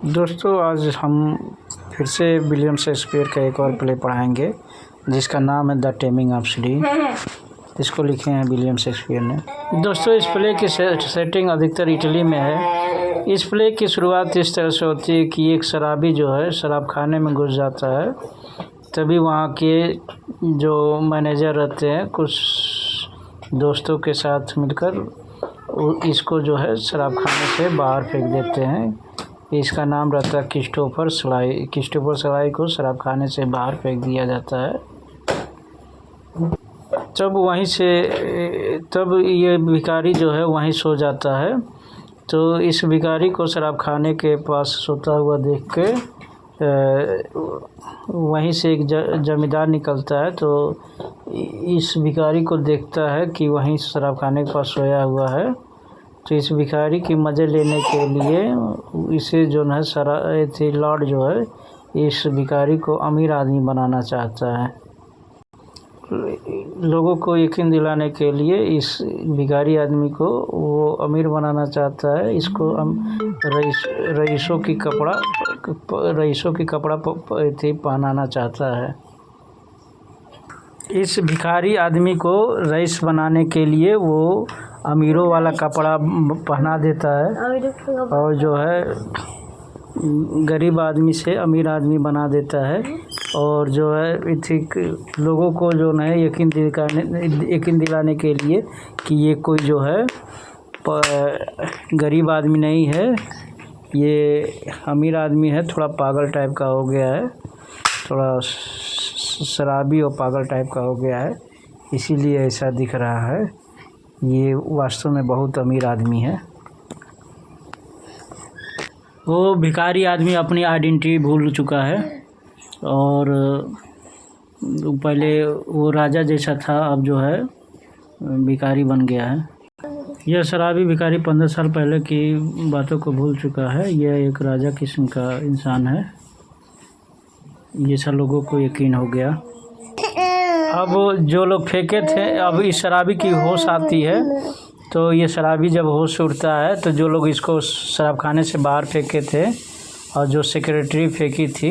दोस्तों आज हम फिर से विलियम शेक्सपियर का एक और प्ले पढ़ाएंगे जिसका नाम है द टेमिंग ऑफ स्ली। इसको लिखे हैं विलियम शेक्सपियर ने। दोस्तों इस प्ले की सेटिंग अधिकतर इटली में है। इस प्ले की शुरुआत इस तरह से होती है कि एक शराबी जो है शराब खाने में घुस जाता है। तभी वहाँ के जो मैनेजर रहते हैं कुछ दोस्तों के साथ मिलकर इसको जो है शराब खाने से बाहर फेंक देते हैं। इसका नाम रहता है क्रिस्टोफर स्लाई। क्रिस्टोफर स्लाई को शराब खाने से बाहर फेंक दिया जाता है। तब ये भिखारी जो है वहीं सो जाता है। तो इस भिखारी को शराब खाने के पास सोता हुआ देख के वहीं से एक जमींदार निकलता है। तो इस भिखारी को देखता है कि वहीं शराब खाने के पास सोया हुआ है। तो इस भिखारी की मज़े लेने के लिए इसे जो है लॉर्ड जो है इस भिखारी को अमीर आदमी बनाना चाहता है। लोगों को यकीन दिलाने के लिए इस भिखारी आदमी को वो अमीर बनाना चाहता है। इसको रईसों की कपड़ा पहनाना चाहता है। इस भिखारी आदमी को रईस बनाने के लिए वो अमीरों वाला कपड़ा पहना देता है और जो है गरीब आदमी से अमीर आदमी बना देता है। और जो है ठीक लोगों को जो है यकीन दिलाने के लिए कि ये कोई जो है गरीब आदमी नहीं है, ये अमीर आदमी है, थोड़ा पागल टाइप का हो गया है, थोड़ा शराबी और पागल टाइप का हो गया है, इसीलिए ऐसा दिख रहा है। ये वास्तव में बहुत अमीर आदमी है। वो भिखारी आदमी अपनी आइडेंटिटी भूल चुका है और पहले वो राजा जैसा था, अब जो है भिखारी बन गया है। यह शराबी भिखारी 15 साल पहले की बातों को भूल चुका है। यह एक राजा किस्म का इंसान है, ये सब लोगों को यकीन हो गया। अब जो लोग फेंके थे, अब इस शराबी की होश आती है। तो ये शराबी जब होश उड़ता है तो जो लोग इसको शराब खाने से बाहर फेंके थे और जो सेक्रेटरी फेंकी थी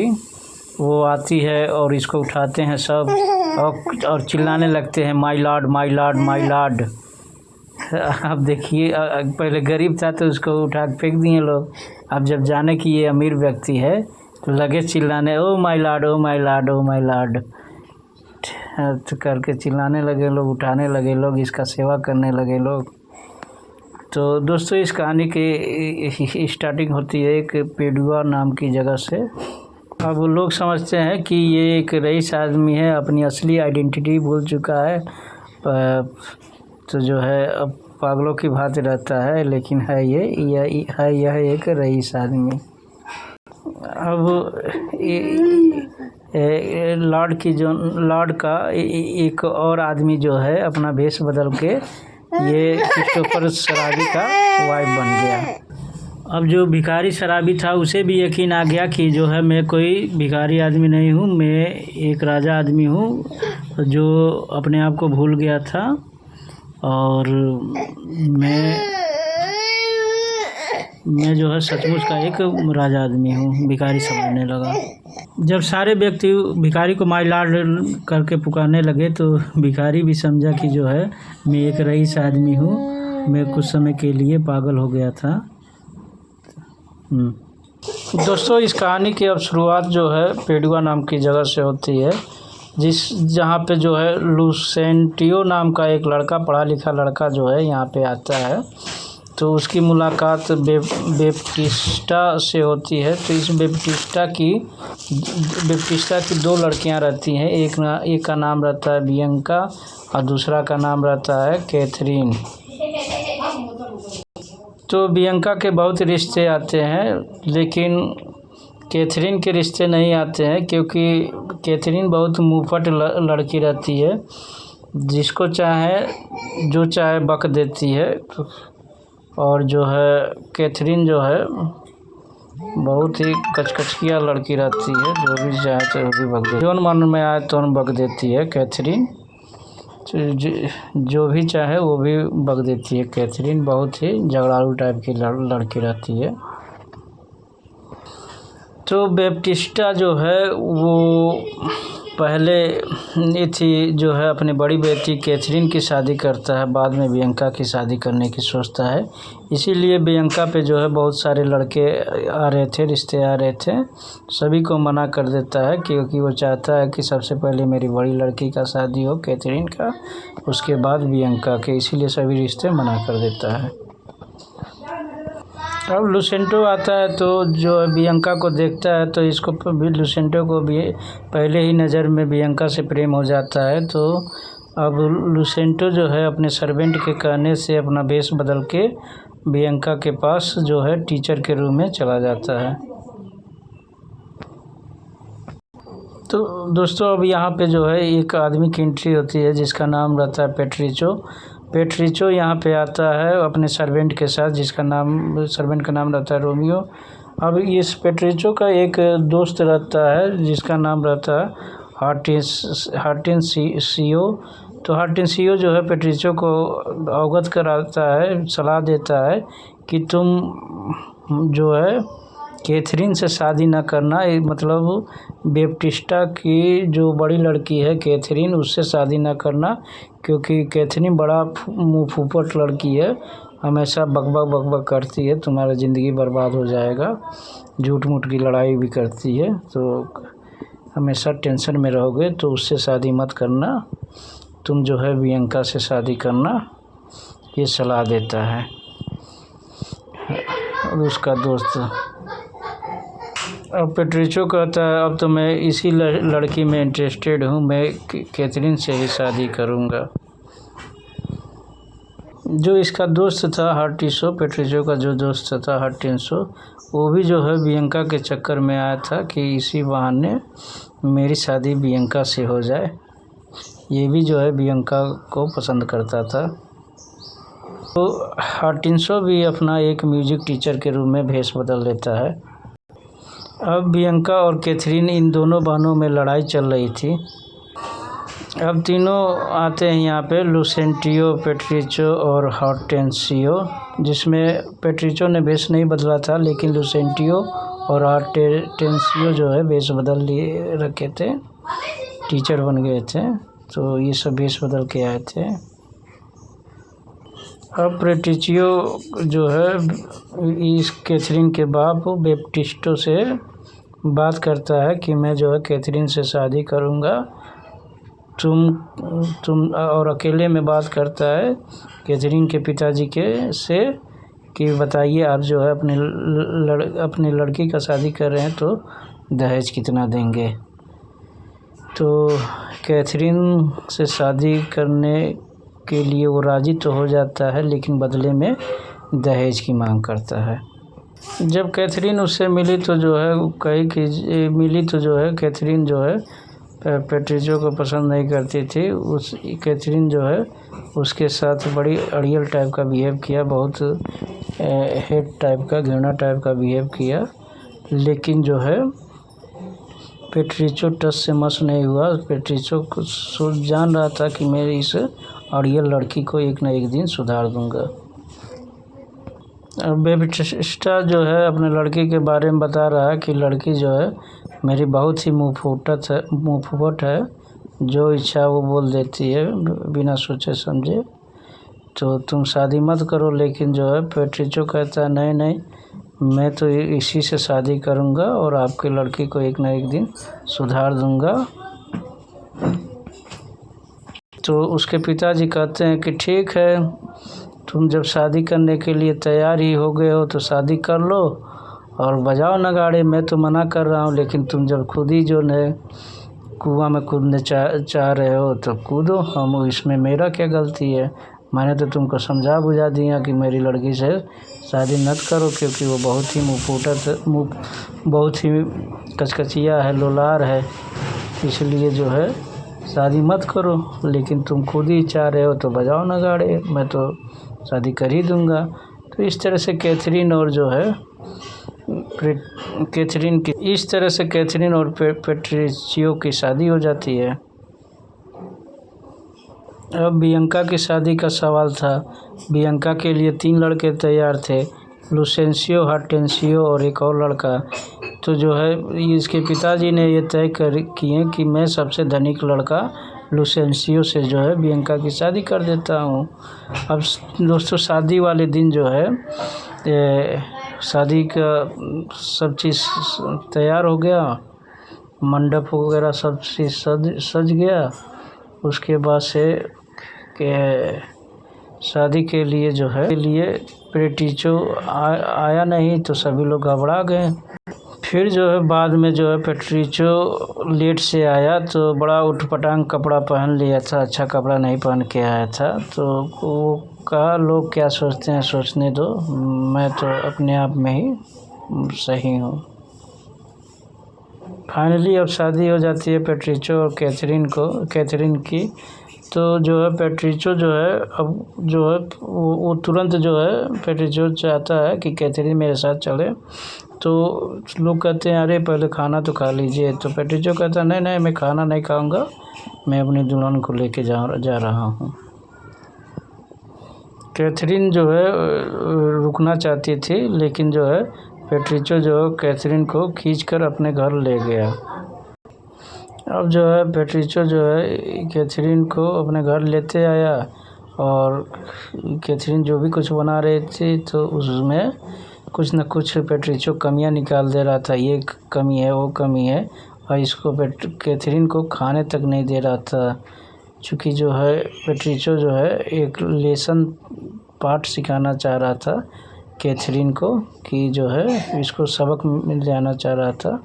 वो आती है और इसको उठाते हैं सब और चिल्लाने लगते हैं my Lord my Lord my Lord. अब देखिए पहले गरीब था तो उसको उठा के फेंक दिए लोग। अब जब जाने कि ये अमीर व्यक्ति है तो लगे चिल्लाने oh my Lord oh my Lord oh my Lord तो करके चिल्लाने लगे लोग, उठाने लगे लोग, इसका सेवा करने लगे लोग। तो दोस्तों इस कहानी की स्टार्टिंग होती है एक पेडुआ नाम की जगह से। अब लोग समझते हैं कि ये एक रईस आदमी है, अपनी असली आइडेंटिटी भूल चुका है, तो जो है अब पागलों की भांति रहता है, लेकिन है यह एक रईस आदमी। अब लॉर्ड का एक और आदमी जो है अपना भेष बदल के ये क्रिस्टोफर शराबी का वाइफ बन गया। अब जो भिखारी शराबी था उसे भी यकीन आ गया कि जो है मैं कोई भिखारी आदमी नहीं हूँ, मैं एक राजा आदमी हूँ जो अपने आप को भूल गया था और मैं जो है सचमुच का एक राजा आदमी हूँ, भिखारी समझने लगा। जब सारे व्यक्ति भिखारी को माय लॉर्ड करके पुकारने लगे तो भिखारी भी समझा कि जो है मैं एक रईस आदमी हूँ, मैं कुछ समय के लिए पागल हो गया था। दोस्तों इस कहानी की अब शुरुआत जो है पेडुआ नाम की जगह से होती है, जहाँ पे जो है लुसेंटियो नाम का एक लड़का, पढ़ा लिखा लड़का जो है यहाँ पे आता है। तो उसकी मुलाकात बेप्टिस्टा से होती है। तो इस बेप्टिस्टा की 2 लड़कियां रहती हैं। एक का नाम रहता है बियंका और दूसरा का नाम रहता है कैथरीन। तो बियंका के बहुत रिश्ते आते हैं लेकिन कैथरीन के रिश्ते नहीं आते हैं, क्योंकि कैथरीन बहुत मुँहफट लड़की रहती है, जिसको जो चाहे बक देती है। और जो है कैथरीन जो है बहुत ही कचकचिया लड़की रहती है, जो भी चाहे तो वो भी बक देती है, जो मन में आए तो बक देती है कैथरीन। जो भी चाहे वो भी बक देती है कैथरीन। बहुत ही झगड़ालू टाइप की लड़की रहती है। तो बैप्टिस्टा जो है वो पहले ये थी जो है अपनी बड़ी बेटी कैथरीन की शादी करता है, बाद में बियंका की शादी करने की सोचता है। इसीलिए बियंका पे जो है बहुत सारे लड़के आ रहे थे, रिश्ते आ रहे थे, सभी को मना कर देता है क्योंकि वो चाहता है कि सबसे पहले मेरी बड़ी लड़की का शादी हो कैथरीन का, उसके बाद बियंका के, इसीलिए सभी रिश्ते मना कर देता है। अब लुसेंटो आता है तो जो बियंका को देखता है तो इसको भी, लुसेंटो को भी पहले ही नज़र में बियंका से प्रेम हो जाता है। तो अब लुसेंटो जो है अपने सर्वेंट के कहने से अपना वेश बदल के बियंका के पास जो है टीचर के रूम में चला जाता है। तो दोस्तों अब यहाँ पे जो है एक आदमी की एंट्री होती है जिसका नाम रहता है पेट्रिचो यहाँ पे आता है अपने सर्वेंट के साथ, सर्वेंट का नाम रहता है रोमियो। अब इस पेट्रिचो का एक दोस्त रहता है जिसका नाम रहता है हार्टेंसियो। तो हार्टेंसियो जो है पेट्रिचो को अवगत कराता है, सलाह देता है कि तुम जो है कैथरीन से शादी न करना, मतलब बैप्टिस्टा की जो बड़ी लड़की है कैथरीन, उससे शादी न करना, क्योंकि कैथरीन बड़ा मुँह फूफट लड़की है, हमेशा बकबक करती है, तुम्हारा ज़िंदगी बर्बाद हो जाएगा, झूठ मूठ की लड़ाई भी करती है, तो हमेशा टेंशन में रहोगे, तो उससे शादी मत करना, तुम जो है बियंका से शादी करना, ये सलाह देता है उसका दोस्त। अब पेट्रिचो कहता है अब तो मैं इसी लड़की में इंटरेस्टेड हूँ, मैं कैथरीन से ही शादी करूँगा। जो इसका दोस्त था हार्टिसो, पेट्रिचो का जो दोस्त था हार्टिसो, वो भी जो है बियंका के चक्कर में आया था कि इसी बहाने मेरी शादी बियंका से हो जाए। ये भी जो है बियंका को पसंद करता था। तो हार्टिसो भी अपना एक म्यूजिक टीचर के रूप में भेष बदल लेता है। अब बियंका और कैथरीन इन दोनों बहनों में लड़ाई चल रही थी। अब तीनों आते हैं यहाँ पे, लुसेंटियो, पेट्रिचो और हार्टेंसियो, जिसमें पेट्रिचो ने भेष नहीं बदला था, लेकिन लुसेंटियो और हार्टेंसियो जो है भेष बदल लिए रखे थे, टीचर बन गए थे, तो ये सब भेष बदल के आए थे। अब पेट्रिचियो जो है इस कैथरीन के बाप बैप्टिस्टो से बात करता है कि मैं जो है कैथरीन से शादी करूँगा, तुम और अकेले में बात करता है कैथरीन के पिताजी के से कि बताइए आप जो है अपनी लड़की का शादी कर रहे हैं तो दहेज कितना देंगे। तो कैथरीन से शादी करने के लिए वो राज़ी तो हो जाता है, लेकिन बदले में दहेज की मांग करता है। जब कैथरीन उससे मिली तो जो है कैथरीन जो है पेट्रिचो को पसंद नहीं करती थी। कैथरीन जो है उसके साथ बड़ी अड़ियल टाइप का बिहेव किया, बहुत हेट टाइप का, घृणा टाइप का बिहेव किया, लेकिन जो है पेट्रिचो टस से मस नहीं हुआ। पेट्रिचो को जान रहा था कि मैं इस अड़ियल लड़की को एक न एक दिन सुधार दूंगा। अब बैप्टिस्टा जो है अपने लड़की के बारे में बता रहा है कि लड़की जो है मेरी बहुत ही मुँह फुपट है, जो इच्छा वो बोल देती है बिना सोचे समझे, तो तुम शादी मत करो। लेकिन जो है पेट्रिचो कहता है नहीं, मैं तो इसी से शादी करूंगा और आपकी लड़की को एक न एक दिन सुधार दूंगा। तो उसके पिताजी कहते हैं कि ठीक है, तुम जब शादी करने के लिए तैयार ही हो गए हो तो शादी कर लो और बजाओ नगाड़े, मैं तो मना कर रहा हूँ, लेकिन तुम जब खुद ही जो है कुआं में कूदने चाह रहे हो तो कूदो, हम इसमें मेरा क्या गलती है। मैंने तो तुमको समझा बुझा दिया कि मेरी लड़की से शादी मत करो, क्योंकि वो बहुत ही बहुत ही कचकचिया है, लोलार है, इसलिए जो है शादी मत करो। लेकिन तुम खुद ही चाह रहे हो तो बजाओ नगाड़े, मैं तो शादी कर ही दूँगा। तो इस तरह से कैथरीन और पेट्रिचियो की शादी हो जाती है। अब बियंका की शादी का सवाल था। बियंका के लिए 3 लड़के तैयार थे, लुसेंसियो, हार्टेंसियो और एक और लड़का। तो जो है इसके पिताजी ने ये तय किए कि मैं सबसे धनिक लड़का लुसेंसियो से जो है बियंका की शादी कर देता हूँ। अब दोस्तों शादी वाले दिन जो है शादी का सब चीज़ तैयार हो गया, मंडप वगैरह सब चीज़ सज गया। उसके बाद से शादी के लिए जो है पेट्रीचो आया नहीं, तो सभी लोग घबरा गए। फिर जो है बाद में जो है पेट्रीचो लेट से आया तो बड़ा उटपटांग कपड़ा पहन लिया था, अच्छा कपड़ा नहीं पहन के आया था। तो वो कहा लोग क्या सोचते हैं सोचने दो, मैं तो अपने आप में ही सही हूँ। फाइनली अब शादी हो जाती है पेट्रीचो और कैथरीन की। तो जो है पेट्रीचो जो है अब जो है वो तुरंत जो है पेट्रीचो चाहता है कि कैथरीन मेरे साथ चले। तो लोग कहते हैं अरे पहले खाना तो खा लीजिए। तो पेट्रीचो कहता है नहीं मैं खाना नहीं खाऊंगा, मैं अपनी दुल्हन को लेके जा रहा हूँ। कैथरीन जो है रुकना चाहती थी, लेकिन जो है पेट्रीचो जो है कैथरीन को खींचकर अपने घर ले गया। अब जो है पेट्रीचो जो है कैथरीन को अपने घर लेते आया और कैथरीन जो भी कुछ बना रही थी तो उसमें कुछ न कुछ पेट्रीचो कमियां निकाल दे रहा था, ये कमी है वो कमी है, और इसको कैथरीन को खाने तक नहीं दे रहा था। चूँकि जो है पेट्रीचो जो है एक लेसन पाठ सिखाना चाह रहा था कैथरीन को, कि जो है इसको सबक मिल जाना चाह रहा था,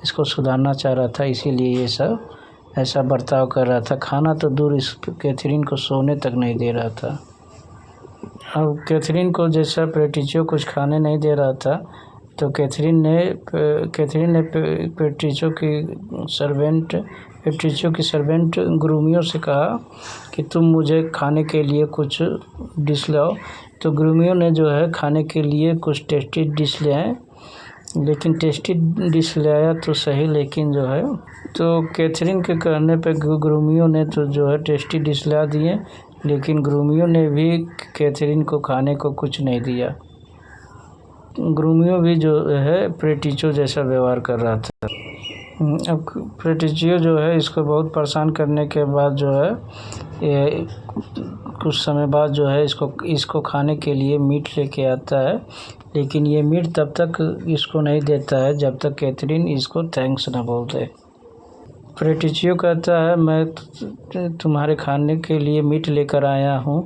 इसको सुधारना चाह रहा था, इसीलिए ये सब ऐसा बर्ताव कर रहा था। खाना तो दूर, इस कैथरीन को सोने तक नहीं दे रहा था। अब कैथरीन को जैसा पेट्रीचो कुछ खाने नहीं दे रहा था, तो कैथरीन ने पेट्रीचो की सर्वेंट ग्रूमियो से कहा कि तुम मुझे खाने के लिए कुछ डिश लाओ। तो ग्रूमियो ने जो है खाने के लिए कुछ टेस्टी डिश ले आए, लेकिन टेस्टी डिश ले आया तो सही, लेकिन जो है तो कैथरीन के कहने पे ग्रूमियो ने तो जो है टेस्टी डिश ला दिए, लेकिन ग्रूमियो ने भी कैथरीन को खाने को कुछ नहीं दिया। ग्रूमियो भी जो है पेट्रीचो जैसा व्यवहार कर रहा था। अब पेट्रीचो जो है इसको बहुत परेशान करने के बाद जो है कुछ समय बाद जो है इसको खाने के लिए मीट लेके आता है, लेकिन ये मीट तब तक इसको नहीं देता है जब तक कैथरीन इसको थैंक्स न बोल दे। पेट्रीचो कहता है मैं तुम्हारे खाने के लिए मीट लेकर आया हूँ,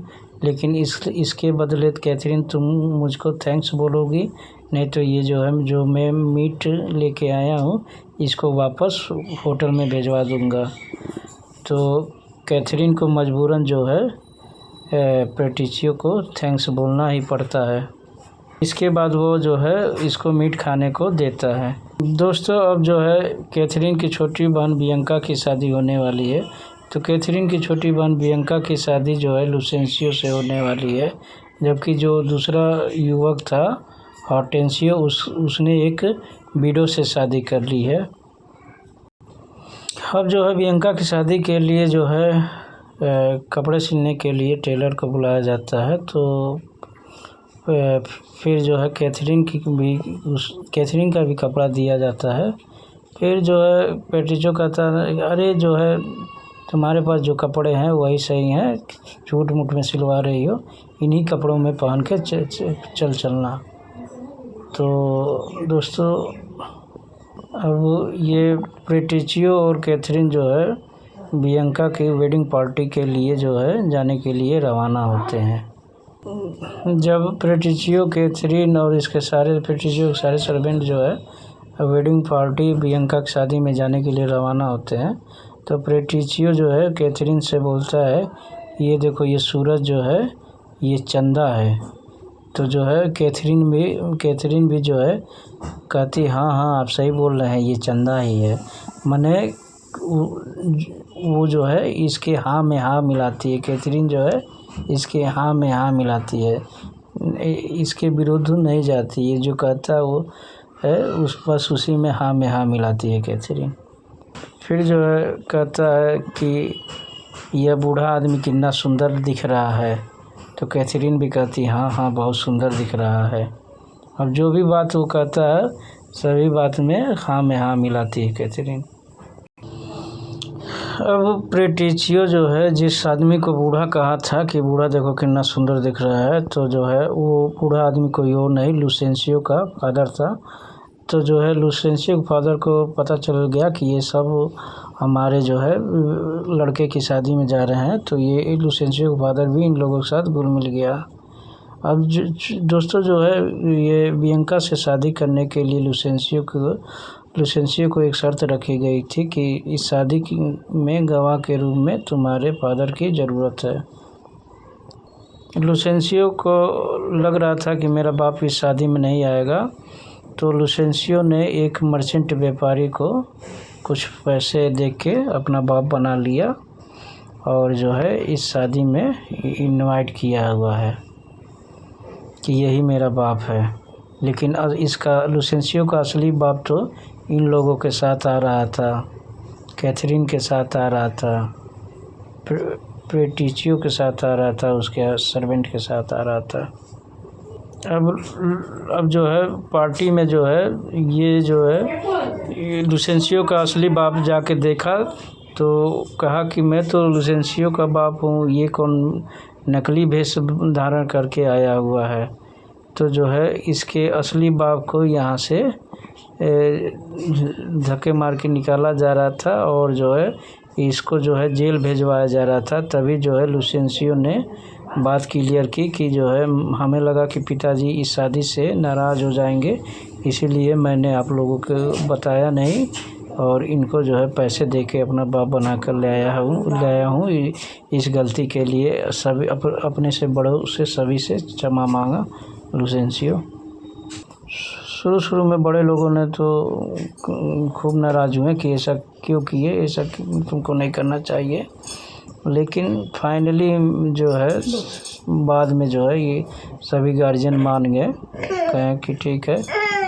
लेकिन इसके बदले कैथरीन तुम मुझको थैंक्स बोलोगी, नहीं तो ये जो मैं मीट लेके आया हूँ इसको वापस होटल में भिजवा दूँगा। तो कैथरीन को मजबूरन जो है पेट्रीचो को थैंक्स बोलना ही पड़ता है। इसके बाद वो जो है इसको मीट खाने को देता है। दोस्तों अब जो है कैथरीन की छोटी बहन बियंका की शादी होने वाली है। तो कैथरीन की छोटी बहन बियंका की शादी जो है लुसेंसियो से होने वाली है, जबकि जो दूसरा युवक था हॉर्टेंसियो उसने एक विडो से शादी कर ली है। अब जो है बियंका की शादी के लिए जो है कपड़े सिलने के लिए टेलर को बुलाया जाता है। तो फिर जो है कैथरीन का भी कपड़ा दिया जाता है। फिर जो है पेट्रीचो कहता है अरे जो है तुम्हारे पास जो कपड़े हैं वही सही हैं, झूठ मूठ में सिलवा रही हो, इन्हीं कपड़ों में पहन के चलना। तो दोस्तों अब ये पेट्रीचो और कैथरीन जो है बियंका की वेडिंग पार्टी के लिए जो है जाने के लिए रवाना होते हैं। जब पेट्रीचो, कैथरीन और पेट्रीचो के सारे सर्वेंट जो है वेडिंग पार्टी बियंका की शादी में जाने के लिए रवाना होते हैं, तो पेट्रीचो जो है कैथरीन से बोलता है ये देखो ये सूरज जो है ये चंदा है। तो जो है कैथरीन भी जो है कहती हाँ आप सही बोल रहे हैं, ये चंदा ही है। माने वो जो है इसके हाँ में हाँ मिलाती है, कैथरीन जो है इसके हाँ में हाँ मिलाती है, इसके विरुद्ध नहीं जाती है, जो कहता है वो है बस उसी में हाँ मिलाती है कैथरीन। फिर जो है कहता है कि यह बूढ़ा आदमी कितना सुंदर दिख रहा है। तो कैथरीन भी कहती हाँ बहुत सुंदर दिख रहा है। अब जो भी बात वो कहता है सभी बात में हाँ मिलाती है कैथरीन। अब पेट्रिचियो जो है, जिस आदमी को बूढ़ा कहा था कि बूढ़ा देखो कितना सुंदर दिख रहा है, तो जो है वो बूढ़ा आदमी कोई और नहीं, लुसेंसियो का फादर था। तो जो है लुसेंसियो के फादर को पता चल गया कि ये सब हमारे जो है लड़के की शादी में जा रहे हैं, तो ये लुसेंसियो का फादर भी इन लोगों के साथ घुल मिल गया। अब दोस्तों जो है ये बियंका से शादी करने के लिए लुसेंसियो को एक शर्त रखी गई थी कि इस शादी में गवाह के रूप में तुम्हारे फादर की ज़रूरत है। लुसेंसियो को लग रहा था कि मेरा बाप इस शादी में नहीं आएगा, तो लुसेंसियो ने एक मर्चेंट व्यापारी को कुछ पैसे दे के अपना बाप बना लिया और जो है इस शादी में इनवाइट किया हुआ है कि यही मेरा बाप है। लेकिन इसका लुसेंसियो का असली बाप तो इन लोगों के साथ आ रहा था, कैथरीन के साथ आ रहा था, पेट्रिचियो के साथ आ रहा था, उसके सर्वेंट के साथ आ रहा था। अब जो है पार्टी में जो है ये जो है लुसेंसियो का असली बाप जाके देखा तो कहा कि मैं तो लुसेंसियो का बाप हूँ, ये कौन नकली भेष धारण करके आया हुआ है। तो जो है इसके असली बाप को यहाँ से धक्के मार के निकाला जा रहा था और जो है इसको जो है जेल भेजवाया जा रहा था। तभी जो है लुसेंसियो ने बात क्लियर की कि जो है हमें लगा कि पिताजी इस शादी से नाराज़ हो जाएंगे, इसीलिए मैंने आप लोगों को बताया नहीं और इनको जो है पैसे दे के अपना बाप बना कर ले आया हूँ। इस गलती के लिए सभी अपने से बड़ों से सभी से क्षमा मांगा लुसेंसियो। शुरू में बड़े लोगों ने तो खूब नाराज़ हुए कि ऐसा क्यों किए, ऐसा तुमको नहीं करना चाहिए। लेकिन फाइनली जो है बाद में जो है ये सभी गार्जियन मान गए, कहें कि ठीक है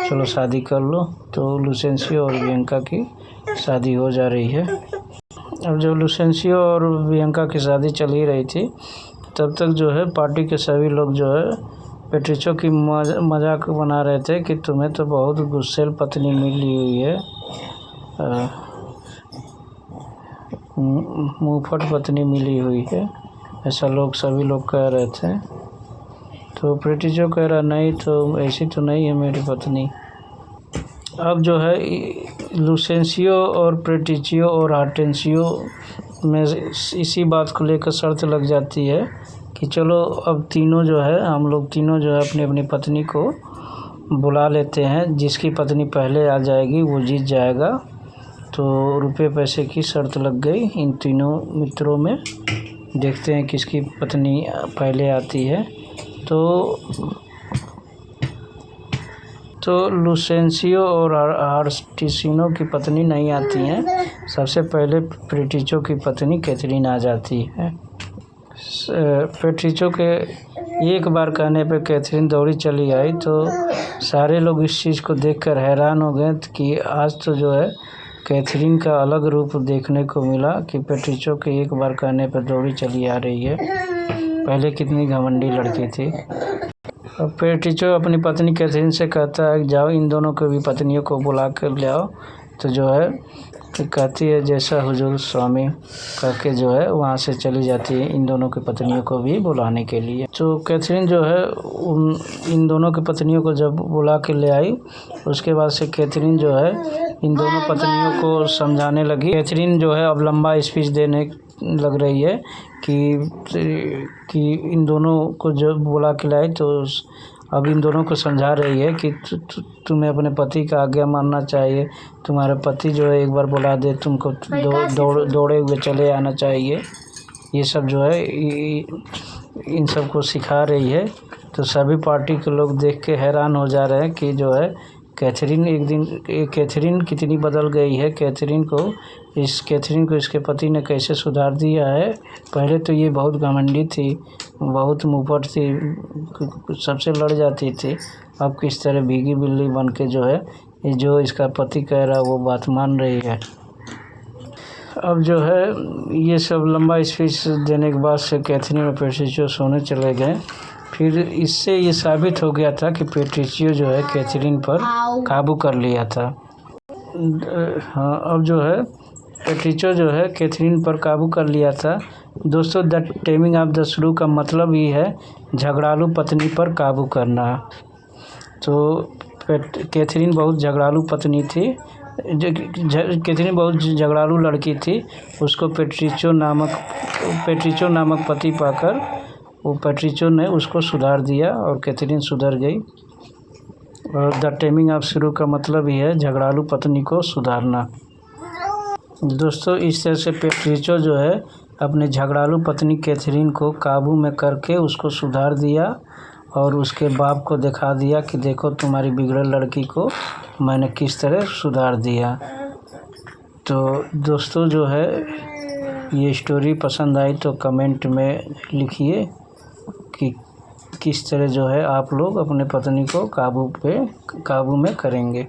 चलो शादी कर लो। तो लुसेंसियो और बियंका की शादी हो जा रही है। अब जब लुसेंसियो और बियंका की शादी चल ही रही थी तब तक जो है पार्टी के सभी लोग जो है पेट्रिचियो की मजाक बना रहे थे कि तुम्हें तो बहुत गुस्सेल पत्नी मिली हुई है, मुँहफट पत्नी मिली हुई है, ऐसा सभी लोग कह रहे थे। तो पेट्रिचियो कह रहा नहीं, तो ऐसी तो नहीं है मेरी पत्नी। अब जो है लुसेंसियो और पेट्रिचियो और हार्टेंसियो में इसी बात को लेकर शर्त लग जाती है कि चलो अब तीनों जो है हम लोग तीनों जो है अपनी अपनी पत्नी को बुला लेते हैं, जिसकी पत्नी पहले आ जाएगी वो जीत जाएगा। तो रुपये पैसे की शर्त लग गई इन तीनों मित्रों में, देखते हैं किसकी पत्नी पहले आती है। तो लुसेंसियो और हार्टेंसियो की पत्नी नहीं आती हैं, सबसे पहले पेट्रिचियो की पत्नी कैथरीन आ जाती है। पेट्रिचियो के एक बार कहने पे कैथरीन दौड़ी चली आई, तो सारे लोग इस चीज़ को देखकर हैरान हो गए कि आज तो जो है कैथरीन का अलग रूप देखने को मिला कि पेट्रिचियो के एक बार कहने पर दौड़ी चली आ रही है, पहले कितनी घमंडी लड़की थी। अब पेट्रिचियो अपनी पत्नी कैथरीन से कहता है जाओ इन दोनों को भी पत्नियों को बुला कर ले आओ। तो जो है कहती है जैसा हुजूर स्वामी, करके जो है वहाँ से चली जाती है इन दोनों की पत्नियों को भी बुलाने के लिए। तो कैथरीन जो है इन दोनों की पत्नियों को जब बुला के ले आई, उसके बाद से कैथरीन जो है इन दोनों पत्नियों को समझाने लगी। कैथरीन जो है अब लंबा स्पीच देने लग रही है कि इन दोनों को जब बुला के लाए तो अब इन दोनों को समझा रही है कि तुम्हें अपने पति का आज्ञा मानना चाहिए, तुम्हारा पति जो है एक बार बुला दे तुमको दौड़े हुए चले आना चाहिए। ये सब जो है इन सब को सिखा रही है। तो सभी पार्टी के लोग देख के हैरान हो जा रहे हैं कि जो है कैथरीन कितनी बदल गई है। कैथरीन को इसके पति ने कैसे सुधार दिया है। पहले तो ये बहुत घमंडी थी, बहुत मुंहफट थी, सबसे लड़ जाती थी। अब किस तरह भीगी बिल्ली बन के जो है जो इसका पति कह रहा है वो बात मान रही है। अब जो है ये सब लंबा स्पीच देने के बाद से कैथरीन और पेट्रिचियो सोने चले गए। फिर इससे ये साबित हो गया था कि पेट्रिचियो जो है कैथरीन पर काबू कर लिया था। हाँ, अब जो है पेट्रिचियो जो है कैथरीन पर काबू कर लिया था। दोस्तों, द टेमिंग ऑफ द श्रू का मतलब ही है झगड़ालू पत्नी पर काबू करना। तो कैथरीन बहुत झगड़ालू पत्नी थी, कैथरीन बहुत झगड़ालू लड़की थी। उसको पेट्रिचियो नामक पति पाकर वो पेट्रिचियो ने उसको सुधार दिया और कैथरीन सुधर गई। और द टेमिंग ऑफ श्रू का मतलब ही है झगड़ालू पत्नी को सुधारना। दोस्तों, इस तरह से पेट्रिचियो जो है अपने झगड़ालू पत्नी कैथरीन को काबू में करके उसको सुधार दिया और उसके बाप को दिखा दिया कि देखो तुम्हारी बिगड़ल लड़की को मैंने किस तरह सुधार दिया। तो दोस्तों, जो है ये स्टोरी पसंद आई तो कमेंट में लिखिए कि किस तरह जो है आप लोग अपने पत्नी को काबू में करेंगे।